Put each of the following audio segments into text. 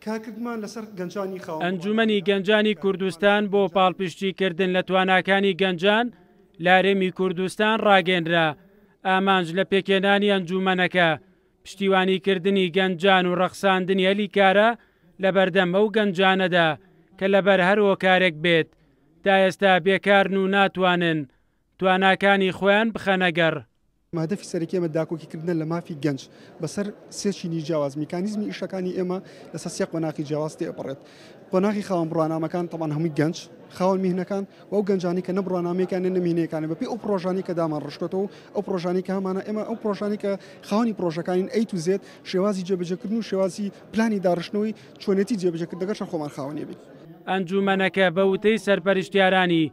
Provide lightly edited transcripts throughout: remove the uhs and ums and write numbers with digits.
کارکردمان لەسەر گەنجانی خاوەن. ئەنجومەنی گەنجانی کوردستان بۆ پاڵپشتیکردن لە تواناکانی گەنجان لارێمی کوردستان ڕاگەنرا. ئامانج لە پێکێنانی ئەنجومەنەکە پشتیوانیکردنی گەنجان و ڕەخساندنی هەلیکارە لە بەردەم ئەو گەنجانەدا کە لەبەر هەر هۆکارێک بێت تا ئێستا بێکارن و ناتوانن تواناکانی خۆیان بخەنەگەڕ. مادەفی سەرەکی ئێمە داکۆکیکردن لە مافی گەنج بەسەر سێچینی جیاواز میکانیزمی ئیشەکانی ئێمە لەسەر سێ قۆناغی جیاواز تێپەڕێت. قۆناغی خاوەن بڕوانامەکان تەمان هەمووی گەنج خاوەن میهنەکان و ئەو گەنجانی کە نەبڕوانامەکان نەمینەکانە بەپێی ئەو پرۆژانی کە دامان ڕشتێتەوە ئەو پرۆژانی کە هەمانە ئێمە ئەو پرۆژانی کە خاوەنی پرۆژەکانین ئەی تو زێت شێوازی جێبەجێکردن و شێوازی پلانی داڕشتنەوەی چۆنێتی جێبەجێکردنەکەشە خۆمان خاوەنیە بێت. ئەنجومەنەکە بە وتەی سەرپەرشتیارانی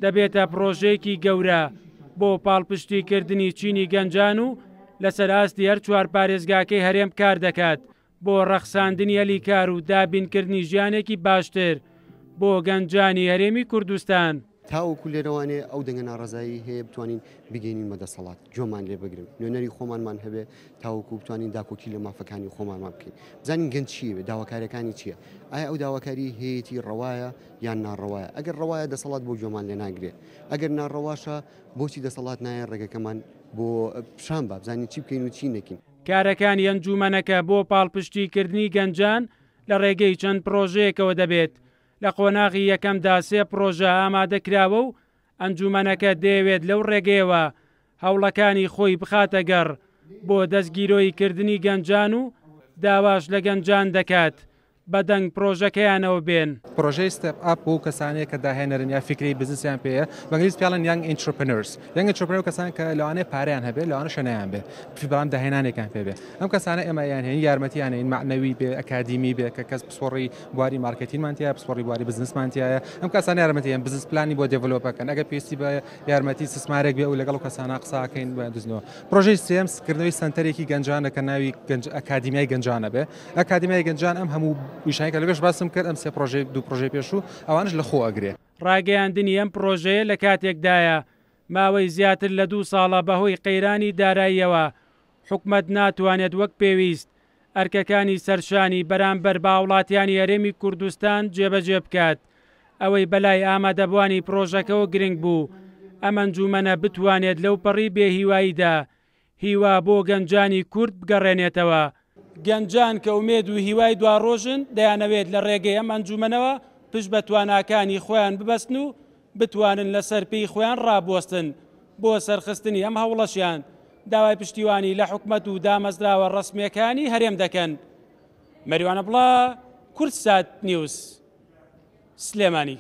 دەبێتە پرۆژەیەکی گەورە بۆ پاڵپشتیکردنی چینی گەنجان و لەسەر ئاستی هەر چوار پارێزگاکەی هەرێم کار دەکات بۆ ڕەخساندنی هەلیکار و دابینکردنی ژیانێکی باشتر بۆ گەنجانی هەرێمی کوردستان. تاوەکو لێرەوانێ ئەو دەنگە ناڕزایی هەیە بتوانین بگەینین مەدەسەڵات جۆمان لێ بگرن نوێنەری خۆمانمان هەبێ تاوەکو بتوانین داکۆکی لە مافەکانی خۆمانمان بکەین بزانین گەنج چیە داواکاریەکانی چییە ئایا ئەو داواکاری هەیەی ڕەوایە یان ناڕەوایە ئەگەر ڕەوایە دەسەڵات بۆ جۆمان لێ ناگرێت ئەگەر ناڕەواشە بۆچی دەسەڵات نایە ڕێگەکەمان بۆ پیشان بە بزانین چی بکەین و چی نەکەین. کارەکانی ئەنجومەنەکە بۆ پاڵپشتیکردنی گەنجان لە ڕێگەی چەند پرۆژەیەکەوە دەبێت. لە قۆناغی یەکەمدا سێ پرۆژە ئامادەکراوە و ئەنجومەنەکە دەیەوێت لەو ڕێگەیەوە هەوڵەکانی خۆی بخاتە گەڕ بۆ دەستگیرۆییکردنی گەنجان و داواش لە گەنجان دەکات بەدەنگ پرۆژەکەیانەوە بێن. پرۆژەی ستەپ ئاپ بۆ کەسانەیە کە داهێنەرن یا فکری بزنسیان پێەیە بەنگلیز پیاڵن یانگ ئینترپرنۆرز یانگ ئینترپرنۆر کەسان کە لەوانەیە پارەیان هەبێت لەوانە شەنەیان بێ بەڵام داهێنانێکیان پێبێ ئەم کەسانە ئێمەیان هێن یارمەتیانین معنەوی بێ ئەکادیمی بێ کە کەس پسپۆڕی بواری مارکتینمانتیایە پسپۆڕی بواری بزنسمانتیایە ئەم کەسانە یارمەتیان بزنس پلانی بۆ دێڤلۆپەکەن ئەگە پێویستی بە یارمەتی سسمارێک بێ و لەگەڵ کەسانە قساکەین بە دزنەوە. پرۆژەی سێم کردنەوەی سنتەرێکی گەنجانە کە ناوی ئەکادیمیای گەنجانە بێ ئەکادیمیای گەنجان ئەم هەموو ویشانەکە لەگەش باسم کرد ئەم سێ پرۆژێ دوو پرۆژەی پێش و ئەوانش لە خۆ ئەگرێ. ڕاگەیاندنی ئەم پرۆژەیە لە کاتێکدایە ماوەی زیاتر لە 2 ساڵە بەهۆی قەیرانی داراییەوە حکومەت ناتوانێت وەک پێویست ئەرکەکانی سەرشانی بەرامبەر بە وڵاتیانی هەرێمی کوردستان جێبەجێ بکات. ئەوەی بەلای ئامادەبوانی پرۆژەکەەوە گرنگ بوو ئەم ئەنجومەنە بتوانێت لەو پەڕی بێهیواییدا هیوا بۆ گەنجانی کورد بگەڕێنێتەوە. گەنجان کە ئومێد و هیوای دوا ڕۆژن دەیانەوێت لە ڕێگەی ئەم ئەنجومەنەوە پشت بە تواناکانی خۆیان ببەستن و بتوانن لەسەر پێی خۆیان ڕابوەستن بۆ سەرخستنی ئەم هەوڵەشیان داوای پشتیوانی لە حکومەت و دامەزراوە ڕسمیەکانی هەرێم دەکەن. مەریوانە بڵا کورتسات نیوز سلێمانی.